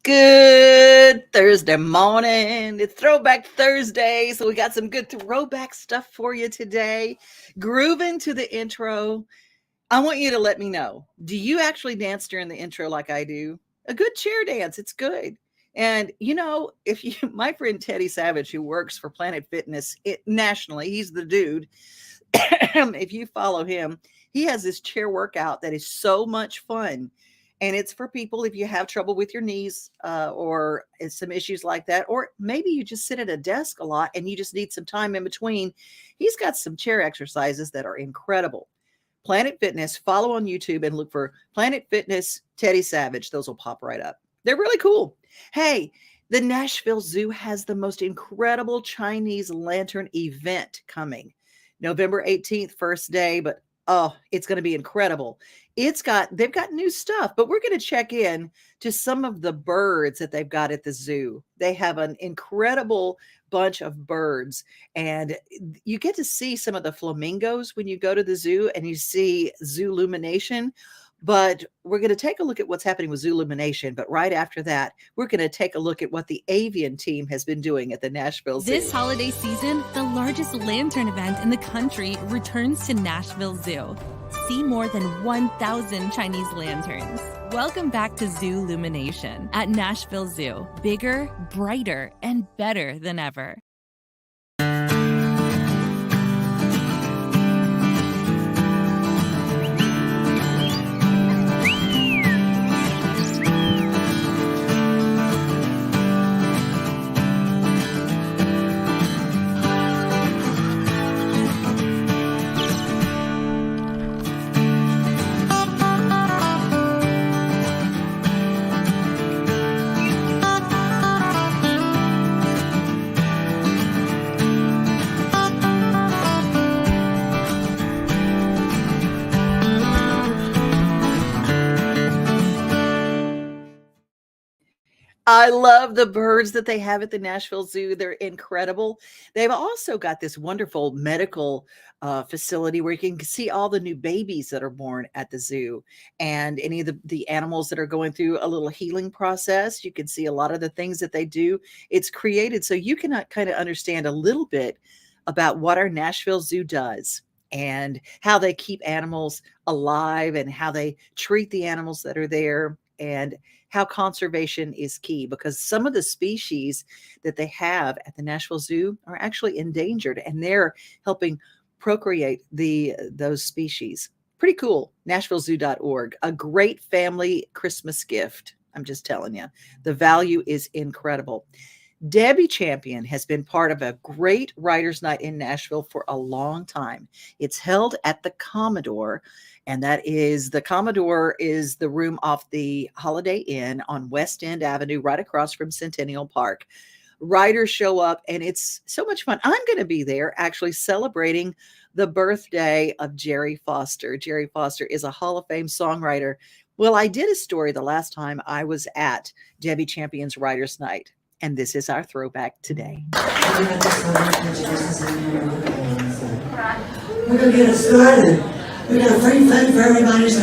Good Thursday morning. It's Throwback Thursday, so we got some good throwback stuff for you today. Grooving to the intro. I want you to let me know. Do you actually dance during the intro like I do? A good chair dance. It's good. And if you, my friend Teddy Savage, who works for Planet Fitness nationally, he's the dude. If you follow him, he has this chair workout that is so much fun. And it's for people if you have trouble with your knees or some issues like that, or maybe you just sit at a desk a lot and you just need some time in between. He's got some chair exercises that are incredible. Planet Fitness, follow on YouTube and look for Planet Fitness Teddy Savage. Those will pop right up. They're really cool. Hey, the Nashville Zoo has the most incredible Chinese lantern event coming. November 18th, first day, but oh, it's going to be incredible. They've got new stuff, but we're going to check in to some of the birds that they've got at the zoo. They have an incredible bunch of birds, and you get to see some of the flamingos when you go to the zoo and you see Zoolumination. But we're going to take a look at what's happening with Zoolumination. But right after that, we're going to take a look at what the avian team has been doing at the Nashville Zoo. This holiday season, the largest lantern event in the country returns to Nashville Zoo. See more than 1,000 Chinese lanterns. Welcome back to Zoolumination at Nashville Zoo. Bigger, brighter, and better than ever. I love the birds that they have at the Nashville Zoo. They're incredible. They've also got this wonderful medical facility where you can see all the new babies that are born at the zoo and any of the animals that are going through a little healing process. You can see a lot of the things that they do. It's created so you can kind of understand a little bit about what our Nashville Zoo does and how they keep animals alive and how they treat the animals that are there, and how conservation is key, because some of the species that they have at the Nashville Zoo are actually endangered, and they're helping procreate those species. Pretty cool. NashvilleZoo.org. A great family Christmas gift. I'm just telling you, the value is incredible. Debbie Champion has been part of a great writers' night in Nashville for a long time. It's held at the Commodore, and the Commodore is the room off the Holiday Inn on West End Avenue, right across from Centennial Park. Writers show up, and it's so much fun. I'm going to be there actually celebrating the birthday of Jerry Foster. Jerry Foster is a Hall of Fame songwriter. Well, I did a story the last time I was at Debbie Champion's Writers' Night, and this is our throwback today. We're going to get it started. We got a free food for everybody, so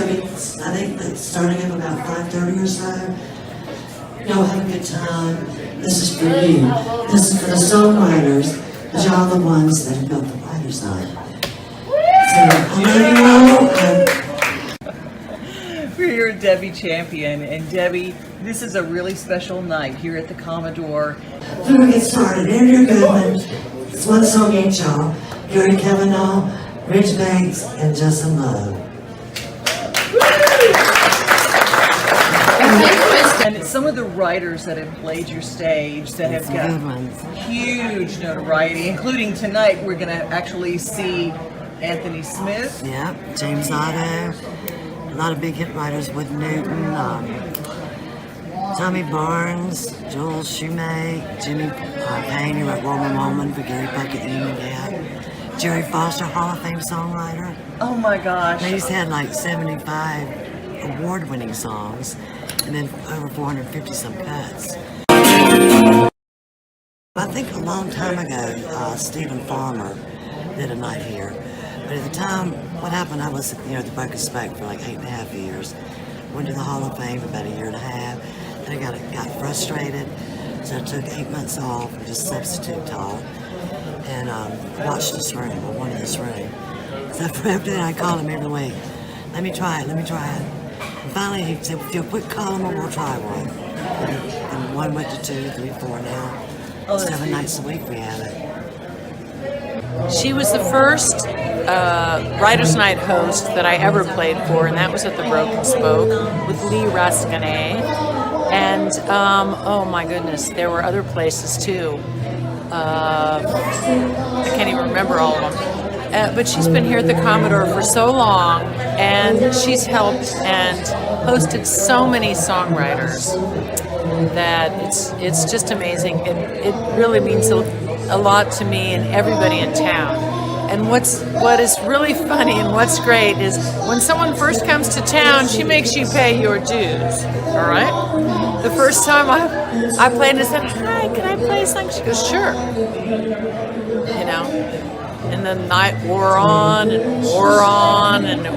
I think it's starting up about 5:30 or so. Y'all have a good time. This is for you. This is for the songwriters, because y'all are the ones that have built the writers' night. So I love you all. We're here at Debbie Champion, and Debbie, this is a really special night here at the Commodore. Before we get started, Andrew Goodman, it's one song each, y'all. Gary Kavanaugh, Rich Banks, and Justin Love. And it's some of the writers that have played your stage that have got huge notoriety, including tonight we're going to actually see Anthony Smith. Yep, James Otto, a lot of big hit writers with Newton, Tommy Barnes, Joel Shoemake, Jimmy Payne, who wrote Woman Woman for Gary Puckett and Gap, Jerry Foster, Hall of Fame songwriter. Oh my gosh. He's had like 75 award-winning songs and then over 450 some cuts. I think a long time ago, Stephen Farmer did a night here. But at the time, what happened, I was, the Broken Spoke for like 8.5 years. Went to the Hall of Fame for about a year and a half. and I got frustrated, so I took 8 months off and just substitute taught, and watched this room, or wanted this room. So after that, I called him every week. Let me try it. And finally, he said, if you'll quit calling me, we'll try one. And one went to 2, 3, 4 now. 7 nights a week we have it. She was the first Writers' Night host that I ever played for, and that was at the Broken Spoke with Lee Rascanet. And oh my goodness, there were other places too. I can't even remember all of them. But she's been here at the Commodore for so long, and she's helped and hosted so many songwriters that it's just amazing. It really means a lot to me and everybody in town. And what is really funny and what's great is when someone first comes to town, she makes you pay your dues. All right. The first time I played and said, "Hi, can I play a song?" She goes, "Sure." You know. And the night wore on, and it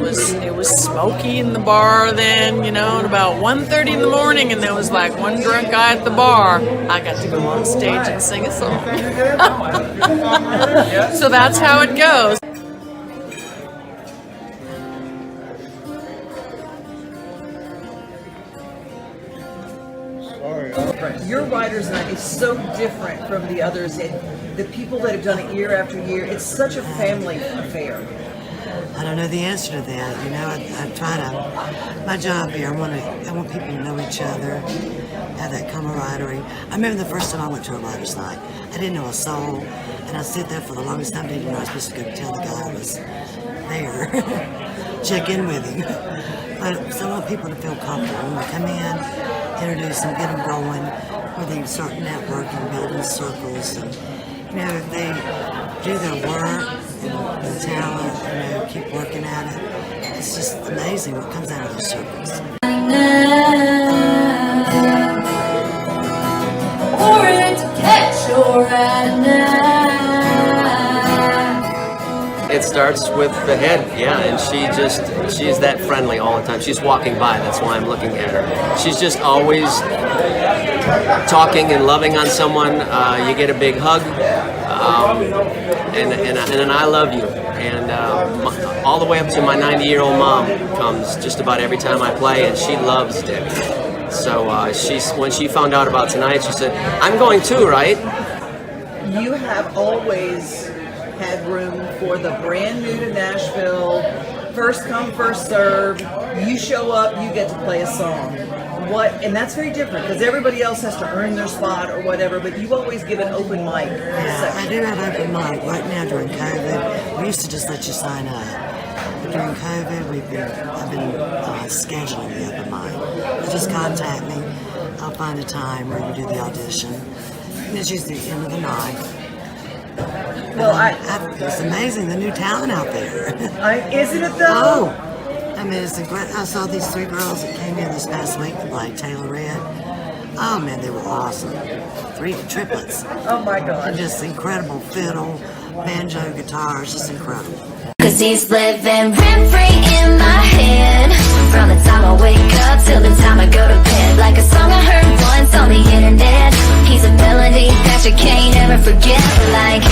was smoky in the bar then, you know, at about 1:30 in the morning, and there was like one drunk guy at the bar. I got to go on stage and sing a song. So that's how it goes. Your Writers' Night is so different from the others. The people that have done it year after year, it's such a family affair. I don't know the answer to that. You know, I try to. My job here, I want people to know each other, have that camaraderie. I remember the first time I went to a Writers' Night. I didn't know a soul, and I sit there for the longest time. Didn't know I was supposed to go tell the guy I was there, check in with him. But so I want people to feel comfortable when they come in, introduce them, get them going, where they start networking, building circles, and you know, if they do their work and the talent, you know, keep working at it, it's just amazing what comes out of those circles. It starts with the head, yeah, and she's that friendly all the time. She's walking by, that's why I'm looking at her. She's just always talking and loving on someone. You get a big hug, and an I love you. And all the way up to my 90-year-old mom comes just about every time I play, and she loves Debbie. So when she found out about tonight, she said, "I'm going too, right?" You have always had room for the brand new to Nashville, first come, first serve. You show up, you get to play a song. And that's very different because everybody else has to earn their spot or whatever, but you always give an open mic. Yeah, I do have open mic. Right now during COVID, we used to just let you sign up. But during COVID, I've been scheduling the open mic. You just contact me. I'll find a time where you do the audition. And it's usually the end of the night. Well, it's amazing, the new talent out there. Isn't it though? Oh, I mean, it's incredible. I saw these 3 girls that came in this past week to play Taylor Red. Oh man, they were awesome. 3 triplets. Oh my God. And just incredible fiddle, banjo, guitars, just incredible. Cause he's living rent-free in my head, from the time I wake up till the time I go to bed. Like a song I heard once on the internet. He's a melody that you can't ever forget. Like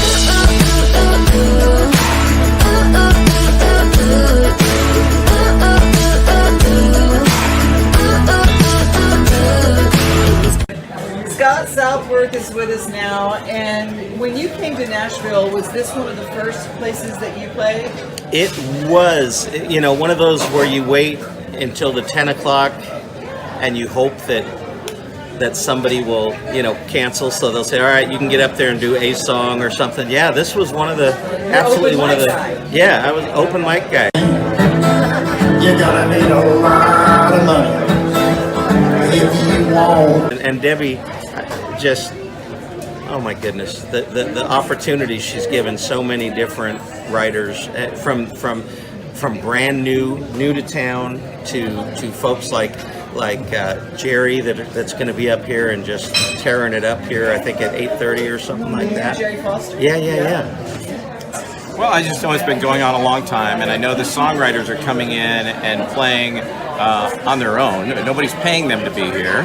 Scott Southworth is with us now, and when you came to Nashville, was this one of the first places that you played? It was, you know, one of those where you wait until the 10 o'clock and you hope that somebody will, you know, cancel, so they'll say, all right, you can get up there and do a song or something. Yeah, this was one of the, absolutely one of the, yeah, I was open mic guy. You're gonna need a lot of money if you want. And Debbie just, oh my goodness, the opportunities she's given so many different writers, from brand new to town to folks like Jerry that's going to be up here and just tearing it up here. I think at 8:30 or something like that. Jerry Foster. Yeah. Well, I just know it's been going on a long time, and I know the songwriters are coming in and playing on their own. Nobody's paying them to be here.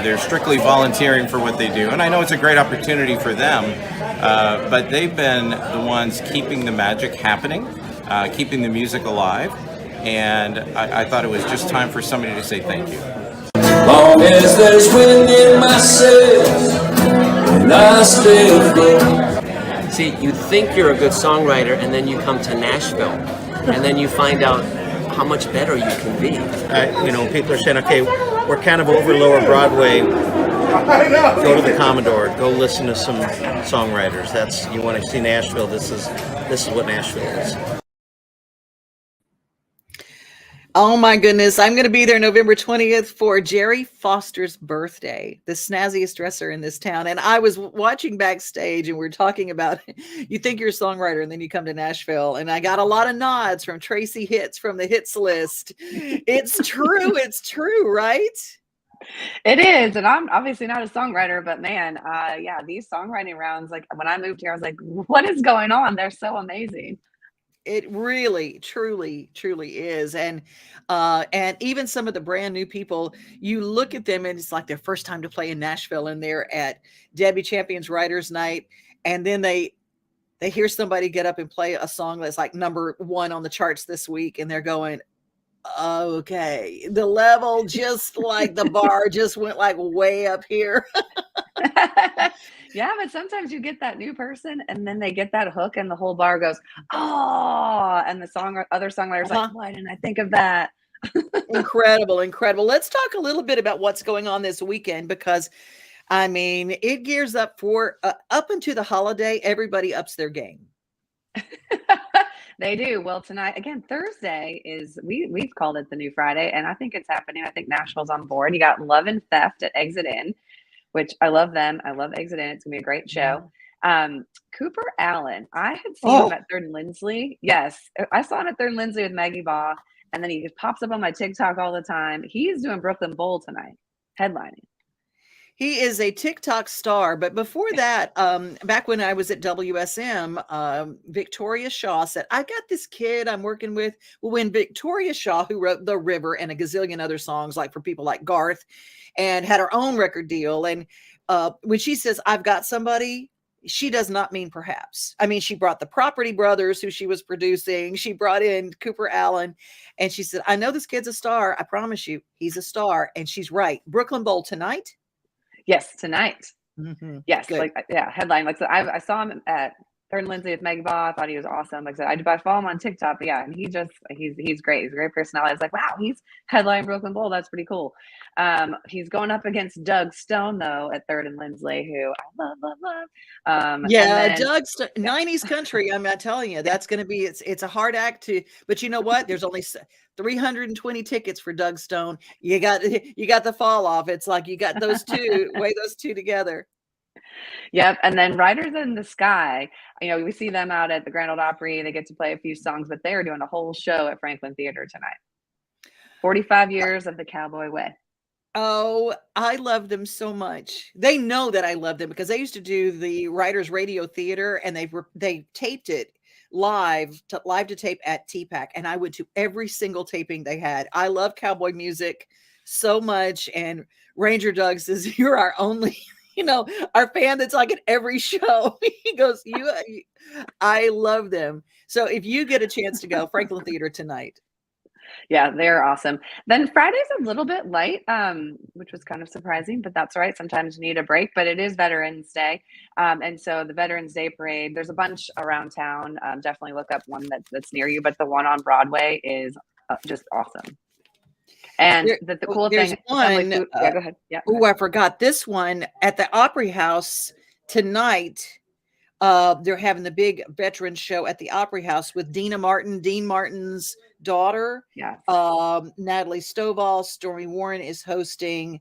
They're strictly volunteering for what they do, and I know it's a great opportunity for them, but they've been the ones keeping the magic happening, keeping the music alive, and I thought it was just time for somebody to say thank you. Long as there's wind in my sails, and I still float. See, you think you're a good songwriter, and then you come to Nashville, and then you find out how much better you can be. People are saying, okay, we're kind of over Lower Broadway. Go to the Commodore. Go listen to some songwriters. You want to see Nashville. This is what Nashville is. Oh my goodness. I'm going to be there November 20th for Jerry Foster's birthday, the snazziest dresser in this town. And I was watching backstage and we're talking about, you think you're a songwriter and then you come to Nashville. And I got a lot of nods from Tracy Hitz from the HitzList. It's true. It's true, right? It is. And I'm obviously not a songwriter, but man, these songwriting rounds, like when I moved here, I was like, what is going on? They're so amazing. It really, truly, truly is. And even some of the brand new people, you look at them and it's like their first time to play in Nashville and they're at Debbie Champion's Writers Night. And then they hear somebody get up and play a song that's like number 1 on the charts this week. And they're going, okay, the level, just like the bar just went like way up here. Yeah, but sometimes you get that new person and then they get that hook and the whole bar goes, oh, and the other songwriters like, why didn't I think of that? Incredible. Let's talk a little bit about what's going on this weekend, because I mean, it gears up for up into the holiday. Everybody ups their game. They do. Well, tonight, again, Thursday is, we've called it the new Friday, and I think it's happening. I think Nashville's on board. You got Love and Theft at Exit In, which I love them. I love Exit In. It's gonna be a great show. Cooper Allen, I had seen him at Third and Lindsley. Yes, I saw him at Third and Lindsley with Maggie Baugh, and then he just pops up on my TikTok all the time. He's doing Brooklyn Bowl tonight, headlining. He is a TikTok star, but before that, back when I was at WSM, Victoria Shaw said, I got this kid I'm working with. Well, when Victoria Shaw, who wrote The River and a gazillion other songs, like for people like Garth, and had her own record deal. And when she says, I've got somebody, she does not mean perhaps. I mean, she brought the Property Brothers, who she was producing. She brought in Cooper Allen, and she said, I know this kid's a star. I promise you, he's a star. And she's right. Brooklyn Bowl tonight? Yes, tonight. Mm-hmm. Yes, Good. headline. Like, so I saw him at Third and Lindsley with Maggie Baugh. I thought he was awesome. Like I said, I follow him on TikTok, but yeah, and he's great. He's a great personality. I was like, wow, he's headlining Brooklyn Bowl. That's pretty cool. He's going up against Doug Stone though at Third and Lindsley, who I love. Doug Stone, 90s country. I'm not telling you, that's going to be, it's a hard act to, but you know what? There's only 320 tickets for Doug Stone. You got the fall off. It's like you got those two, weigh those two together. Yep. And then Riders in the Sky, we see them out at the Grand Ole Opry. They get to play a few songs, but they're doing a whole show at Franklin Theater tonight. 45 years of the Cowboy Way. Oh, I love them so much. They know that I love them because they used to do the Writers Radio Theater, and they taped it live to tape at TPAC, and I went to every single taping they had. I love cowboy music so much, and Ranger Doug says, you're our only our fan that's like at every show. He goes, I love them. So if you get a chance to go, Franklin Theater tonight. Yeah, they're awesome. Then Friday's a little bit light, which was kind of surprising, but that's all right. Sometimes you need a break, but it is Veterans Day. And so the Veterans Day Parade, there's a bunch around town. Definitely look up one that's near you, but the one on Broadway is just awesome. And the cool thing, one, go ahead. Yeah. Oh, I forgot this one at the Opry House tonight. They're having the big veteran show at the Opry House with Dean Martin's daughter. Yeah. Natalie Stovall, Stormy Warren is hosting.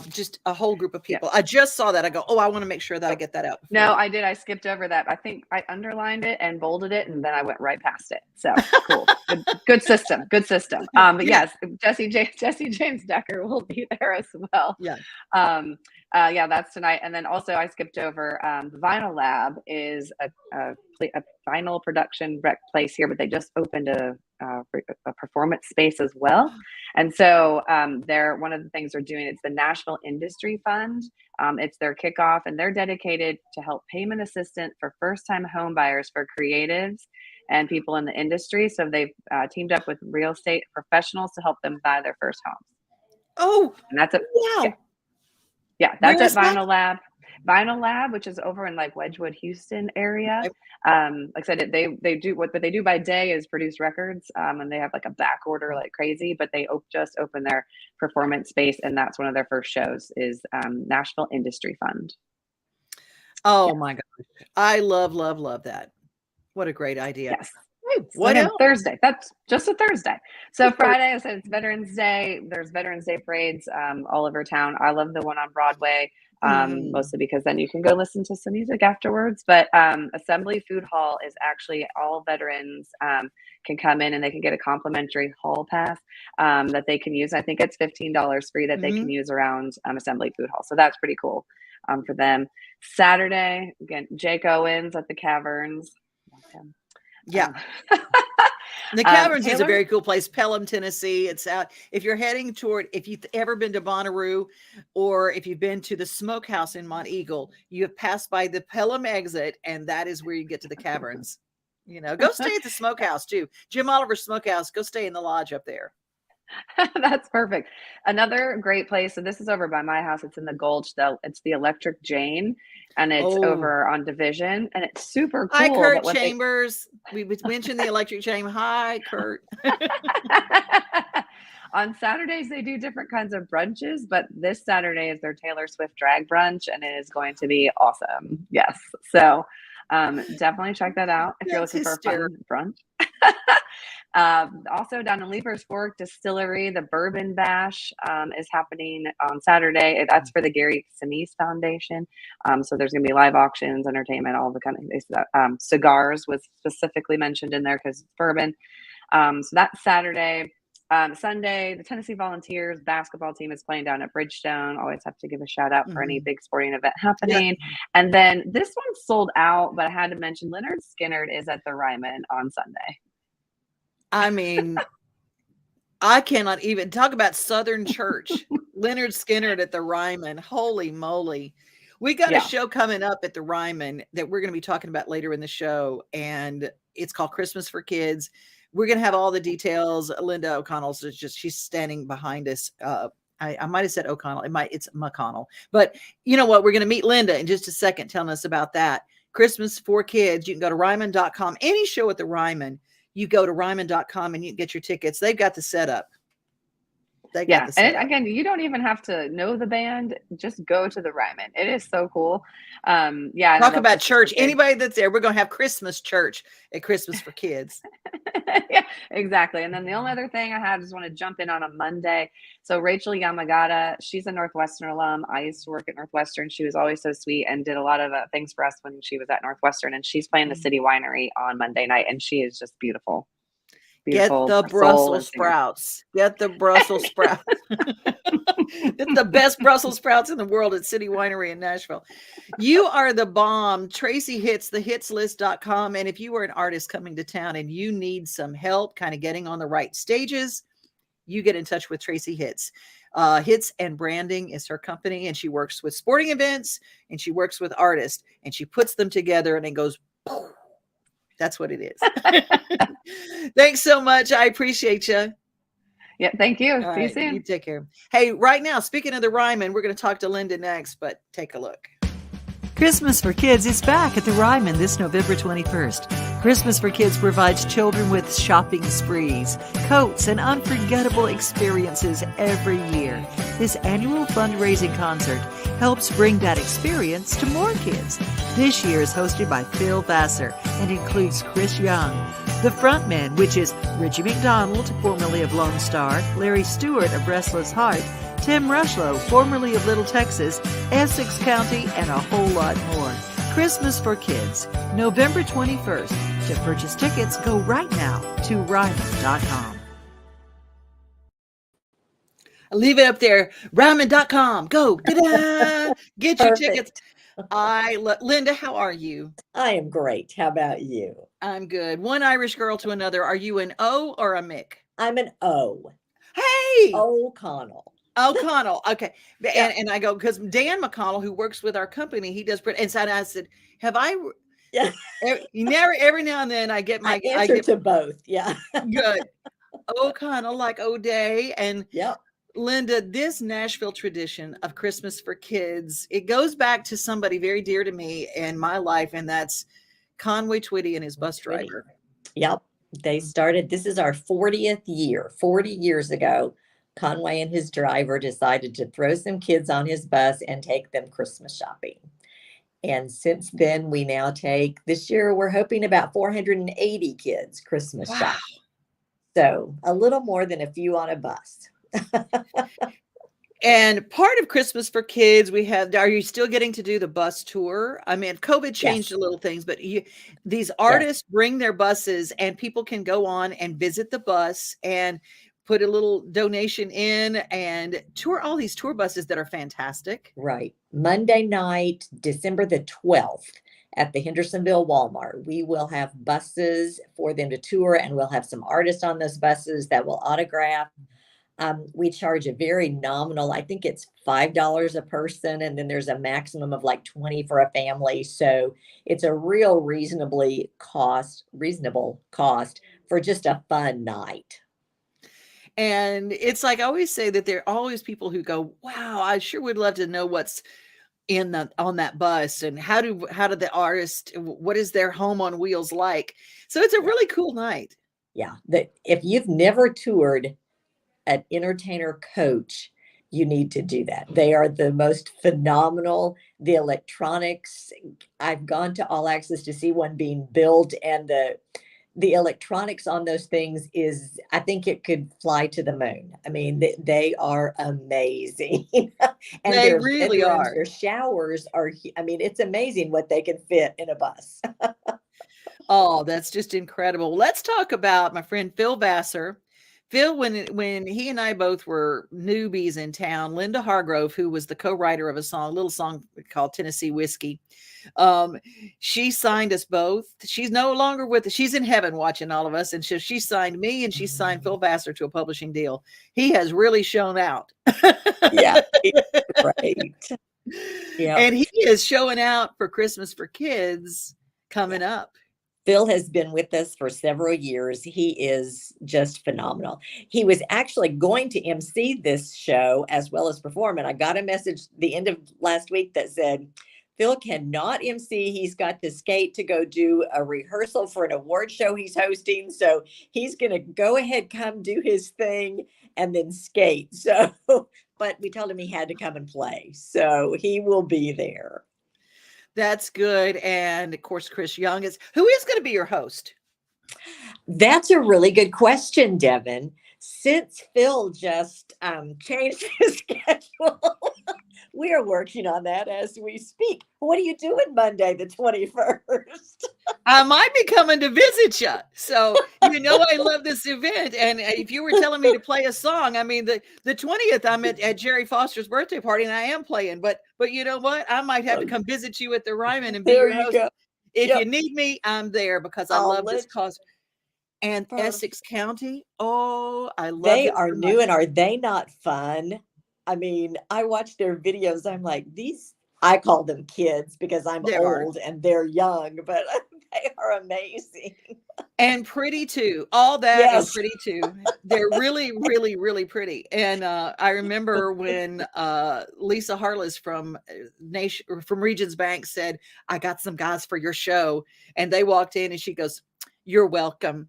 Just a whole group of people. Yeah. I just saw that. I go, I want to make sure that I get that out. No, I did. I skipped over that. I think I underlined it and bolded it, and then I went right past it. So cool. Good system. Good system. But yes, Jesse James Decker will be there as well. Yeah. Yeah, that's tonight. And then also I skipped over the Vinyl Lab is a vinyl production place here, but they just opened a performance space as well. And so they're one of the things they're doing. It's the Nashville Industry Fund. It's their kickoff, and they're dedicated to help payment assistance for first-time home buyers for creatives and people in the industry. So they've teamed up with real estate professionals to help them buy their first homes. Oh, and that's it. Wow. Yeah, that's Where is at that? Vinyl Lab. Vinyl Lab, which is over in like Wedgwood, Houston area. Like I said, they do what they do by day is produce records, and they have like a back order like crazy. But they just opened their performance space, and that's one of their first shows is Nashville Industry Fund. Oh my gosh, I love that. What a great idea. Yes. What else? Thursday. That's just a Thursday. So Friday, I said it's Veterans Day. There's Veterans Day parades all over town. I love the one on Broadway, mostly because then you can go listen to some music afterwards. But Assembly Food Hall is actually all veterans can come in and they can get a complimentary hall pass that they can use. I think it's $15 free that they can use around Assembly Food Hall. So that's pretty cool for them. Saturday, again, Jake Owens at the Caverns. Yeah. The Caverns is a Taylor? very cool place. Pelham, Tennessee. It's out. If you're heading toward, if you've ever been to Bonnaroo or if you've been to the Smokehouse in Mont Eagle, you have passed by the Pelham exit, and that is where you get to the Caverns. You know, go stay at the Smokehouse too. Jim Oliver's Smokehouse. Go stay in the lodge up there. That's perfect. Another great place. So this is over by my house. It's in the Gulch. It's the Electric Jane, and it's over on Division, and it's super cool. Hi, Kurt Chambers. We mentioned the Electric Jane. Hi, Kurt. On Saturdays, they do different kinds of brunches, but this Saturday is their Taylor Swift drag brunch, and it is going to be awesome. Yes. So definitely check that out if you're looking for a fun brunch. Also down in Leapers Fork Distillery, the Bourbon Bash is happening on Saturday. That's for the Gary Sinise Foundation. So there's going to be live auctions, entertainment, all the kind of stuff. Cigars was specifically mentioned in there because it's bourbon. So that's Saturday. Sunday, the Tennessee Volunteers basketball team is playing down at Bridgestone. Always have to give a shout out for any big sporting event happening. Yeah. And then this one's sold out, but I had to mention Leonard Skinner is at the Ryman on Sunday. I mean, I cannot even talk about Southern Church. Leonard Skinner at the Ryman. Holy moly. We got a show coming up at the Ryman that we're going to be talking about later in the show. And it's called Christmas4Kids. We're going to have all the details. Linda O'Connell's she's standing behind us. I might have said O'Connell. It's McConnell. But you know what? We're going to meet Linda in just a second telling us about that. Christmas4Kids. You can go to Ryman.com. Any show at the Ryman. You go to Ryman.com and you can get your tickets. They've got the setup. And again, you don't even have to know the band. Just go to the Ryman. It is so cool. Talk about church. Anybody that's there, we're going to have Christmas church at Christmas4Kids. Yeah, exactly. And then the only other thing I have is want to jump in on a Monday. So Rachel Yamagata, she's a Northwestern alum. I used to work at Northwestern. She was always so sweet and did a lot of things for us when she was at Northwestern. And she's playing the City Winery on Monday night, and she is just beautiful. Get the Brussels sprouts. Get the Brussels sprouts. It's the best Brussels sprouts in the world at City Winery in Nashville. You are the bomb. Tracy Hitz, the HitzList.com. And if you are an artist coming to town and you need some help kind of getting on the right stages, you get in touch with Tracy Hitz. Hitz and Branding is her company, and she works with sporting events and she works with artists, and she puts them together and it goes poof. That's what it is. Thanks so much. I appreciate you. Yeah, thank you. All See you right, soon. you take care. Hey, right now, speaking of the Ryman, we're going to talk to Linda next, but take a look. Christmas4Kids is back at the Ryman this November 21st. Christmas4Kids provides children with shopping sprees, coats, and unforgettable experiences every year. This annual fundraising concert helps bring that experience to more kids. This year is hosted by Phil Vassar and includes Chris Young, the frontman, which is Richie McDonald, formerly of Lone Star, Larry Stewart of Restless Heart, Tim Rushlow, formerly of Little Texas, Essex County, and a whole lot more. Christmas4Kids, November 21st. To purchase tickets, go right now to Ryman.com. Leave it up there. Ramen.com. Go. Ta-da! Get your tickets. Linda, how are you? I am great. How about you? I'm good. One Irish girl to another. Are you an O or a Mick? I'm an O. Hey! O'Connell. O'Connell. Okay. Yeah. And I go, because Dan McConnell, who works with our company, he does, and so I said, have I, Yeah. every now and then I get I answer to both. Yeah. Good. O'Connell, like O'Day. And yep. Linda, this Nashville tradition of Christmas for Kids, it goes back to somebody very dear to me in my life, and that's Conway Twitty and his bus driver. Yep. They started, this is our 40th year. 40 years ago, Conway and his driver decided to throw some kids on his bus and take them Christmas shopping. And since then, we now take, this year, we're hoping about 480 kids Christmas shopping. So a little more than a few on a bus. And part of Christmas for Kids, are you still getting to do the bus tour? I mean, COVID changed a little things, but these artists bring their buses and people can go on and visit the bus and put a little donation in and tour all these tour buses that are fantastic. Right. Monday night, December the 12th at the Hendersonville Walmart, we will have buses for them to tour, and we'll have some artists on those buses that will autograph. We charge a very nominal, I think it's $5 a person, and then there's a maximum of like 20 for a family. So it's a real reasonable cost for just a fun night. And it's like I always say that there are always people who go, wow, I sure would love to know what's on that bus, and how do the artist, what is their home on wheels like? So it's a really cool night. Yeah. If you've never toured an entertainer coach, you need to do that. They are the most phenomenal. The electronics, I've gone to All Access to see one being built, and the electronics on those things is, I think it could fly to the moon. I mean, they are amazing. And they really are. Their showers are, I mean, it's amazing what they can fit in a bus. Oh, that's just incredible. Let's talk about my friend Phil Vassar. Phil, when he and I both were newbies in town, Linda Hargrove, who was the co-writer of a little song called Tennessee Whiskey, she signed us both. She's no longer with us. She's in heaven watching all of us. And she signed me, and she signed Phil Vassar to a publishing deal. He has really shown out. Yeah, right. Yeah. And he is showing out for Christmas for Kids coming up. Phil has been with us for several years. He is just phenomenal. He was actually going to MC this show as well as perform. And I got a message the end of last week that said, Phil cannot MC. He's got to skate to go do a rehearsal for an award show he's hosting. So he's going to go ahead, come do his thing, and then skate. So, but we told him he had to come and play. So he will be there. That's good. And of course, Chris Young who is going to be your host? That's a really good question, Devin. Since Phil just changed his schedule, we are working on that as we speak. What are you doing Monday, the 21st? I might be coming to visit you. So, I love this event. And if you were telling me to play a song, I mean, the 20th, I'm at Jerry Foster's birthday party, and I am playing. But you know what? I might have to come visit you at the Ryman and be your host. Go. If you need me, I'm there because I love this cause. And Essex County, oh, I love They are new, and are they not fun? I mean, I watch their videos. I'm like, I call them kids because I'm old and they're young, but they are amazing. And pretty too. All that is pretty too. They're really, really, really pretty. And I remember when Lisa Harless from Regions Bank said, I got some guys for your show. And they walked in and she goes, you're welcome.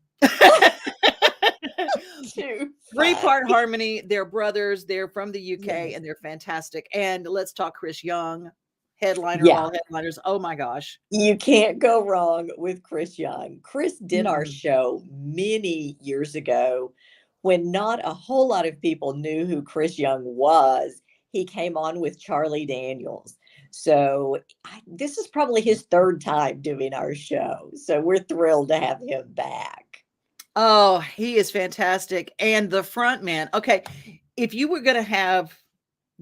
3-part harmony. They're brothers. They're from the UK and they're fantastic. And let's talk Chris Young, headliner of all headliners. Oh my gosh. You can't go wrong with Chris Young. Chris did our show many years ago when not a whole lot of people knew who Chris Young was. He came on with Charlie Daniels. So this is probably his 3rd time doing our show. So we're thrilled to have him back. Oh, he is fantastic. And the front man. Okay. if you were going to have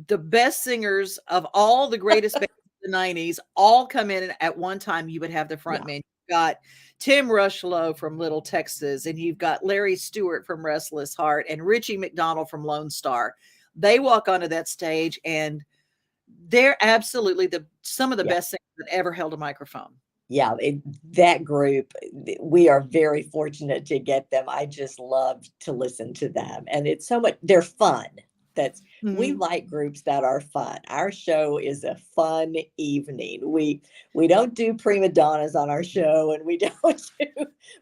the best singers of all the greatest bands of the 90s all come in at one time, you would have the front man. You've got Tim Rushlow from Little Texas, and you've got Larry Stewart from Restless Heart, and Richie McDonald from Lone Star. They walk onto that stage, and they're absolutely some of the best singers that ever held a microphone. Yeah, that group, we are very fortunate to get them. I just love to listen to them, and it's so much. They're fun. We like groups that are fun. Our show is a fun evening. We don't do prima donnas on our show, and we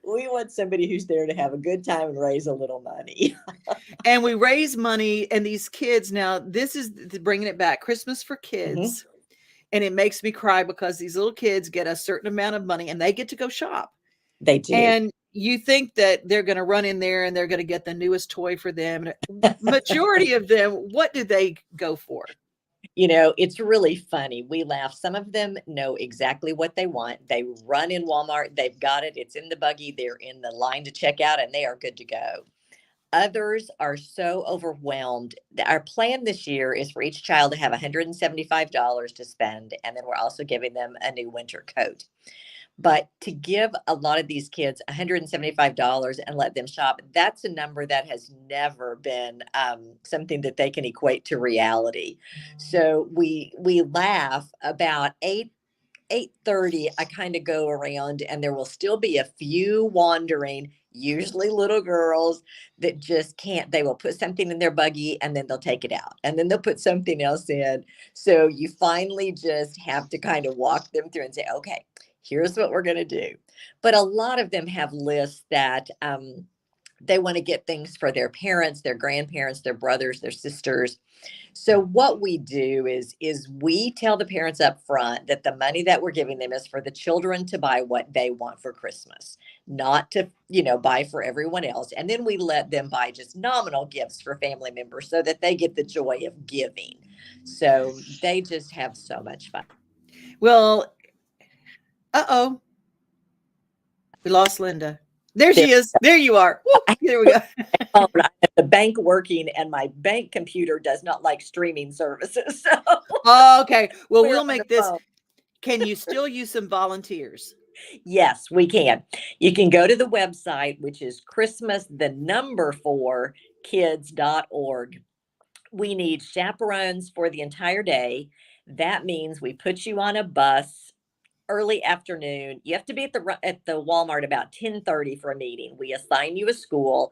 want somebody who's there to have a good time and raise a little money. And we raise money, and these kids, now this is bringing it back, Christmas for Kids. And it makes me cry because these little kids get a certain amount of money and they get to go shop. They do. And you think that they're going to run in there and they're going to get the newest toy for them. Majority of them, what do they go for? You know, it's really funny. We laugh. Some of them know exactly what they want. They run in Walmart. They've got it. It's in the buggy. They're in the line to check out, and they are good to go. Others are so overwhelmed. Our plan this year is for each child to have $175 to spend, and then we're also giving them a new winter coat. But to give a lot of these kids $175 and let them shop, that's a number that has never been something that they can equate to reality. So we laugh. About 8:30, I kind of go around, and there will still be a few wandering, usually little girls, that just can't. They will put something in their buggy and then they'll take it out, and then they'll put something else in. So you finally just have to kind of walk them through and say, okay, here's what we're going to do. But a lot of them have lists that they want to get things for their parents, their grandparents, their brothers, their sisters. So what we do is we tell the parents up front that the money that we're giving them is for the children to buy what they want for Christmas, not to, buy for everyone else. And then we let them buy just nominal gifts for family members so that they get the joy of giving. So they just have so much fun. Well, we lost Linda. There she is. There you are. Woo, there we go. I have the bank working, and my bank computer does not like streaming services. So okay. Well, we'll make this. Can you still use some volunteers? Yes, we can. You can go to the website, which is Christmas4Kids.org. We need chaperones for the entire day. That means we put you on a bus early afternoon. You have to be at the Walmart about 10:30 for a meeting. We assign you a school.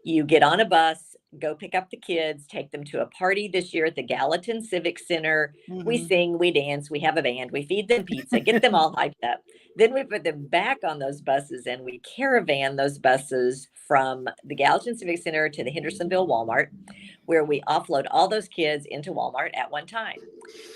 You get on a bus, go pick up the kids, take them to a party this year at the Gallatin Civic Center. We sing, we dance, we have a band, we feed them pizza, get them all hyped up. Then we put them back on those buses, and we caravan those buses from the Gallatin Civic Center to the Hendersonville Walmart, where we offload all those kids into Walmart at one time.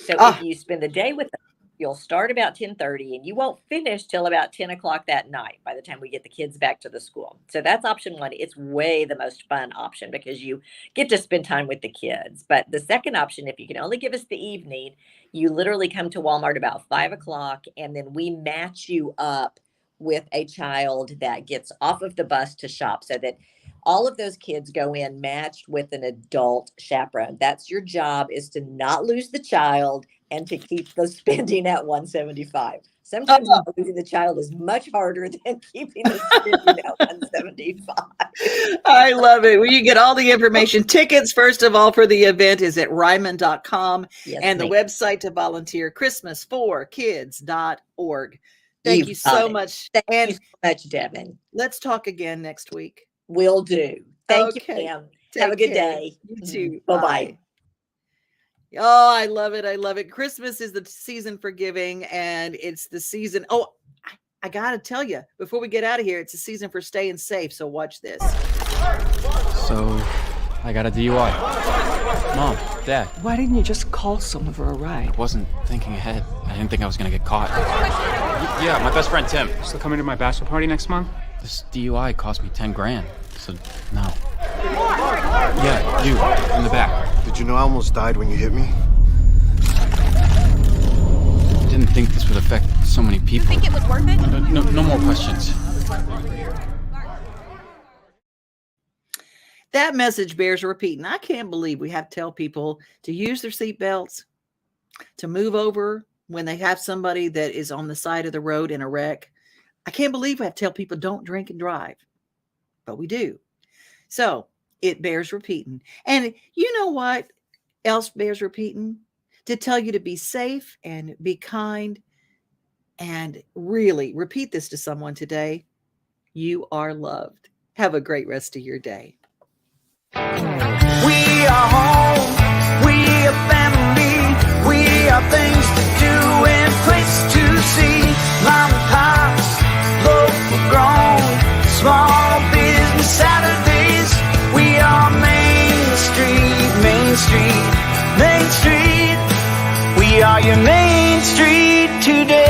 So if you spend the day with them, you'll start about 10:30, and you won't finish till about 10 o'clock that night by the time we get the kids back to the school. So that's option one. It's way the most fun option because you get to spend time with the kids. But the second option, if you can only give us the evening, you literally come to Walmart about 5 o'clock, and then we match you up with a child that gets off of the bus to shop, so that all of those kids go in matched with an adult chaperone. That's your job, is to not lose the child and to keep the spending at $175. Sometimes losing the child is much harder than keeping the spending at $175. I love it. Well, you get all the information. Tickets, first of all, for the event is at Ryman.com, and the website to volunteer, Christmas4Kids.org. Thank you so much. Thank you so much, Devin. Let's talk again next week. Will do. Thank you, Pam. Have a good day. You too. Bye-bye. Oh, I love it. I love it. Christmas is the season for giving, and it's the season. Oh, I got to tell you, before we get out of here, it's a season for staying safe. So watch this. So I got a DUI. Mom, Dad. Why didn't you just call someone for a ride? I wasn't thinking ahead. I didn't think I was going to get caught. Yeah, my best friend, Tim. Still coming to my bachelor party next month? This DUI cost me 10 grand. So, no. Yeah, you, in the back. Did you know I almost died when you hit me? I didn't think this would affect so many people. You think it was worth it? No more questions. That message bears repeating. I can't believe we have to tell people to use their seatbelts, to move over when they have somebody that is on the side of the road in a wreck. I can't believe we have to tell people don't drink and drive, but we do. So it bears repeating. And you know what else bears repeating? To tell you to be safe and be kind, and really repeat this to someone today. You are loved. Have a great rest of your day. We are home, we are family, we are things to do and place to see. Mom and pops, local grown, small business Saturdays. We are Main Street, Main Street, Main Street. We are your Main Street today.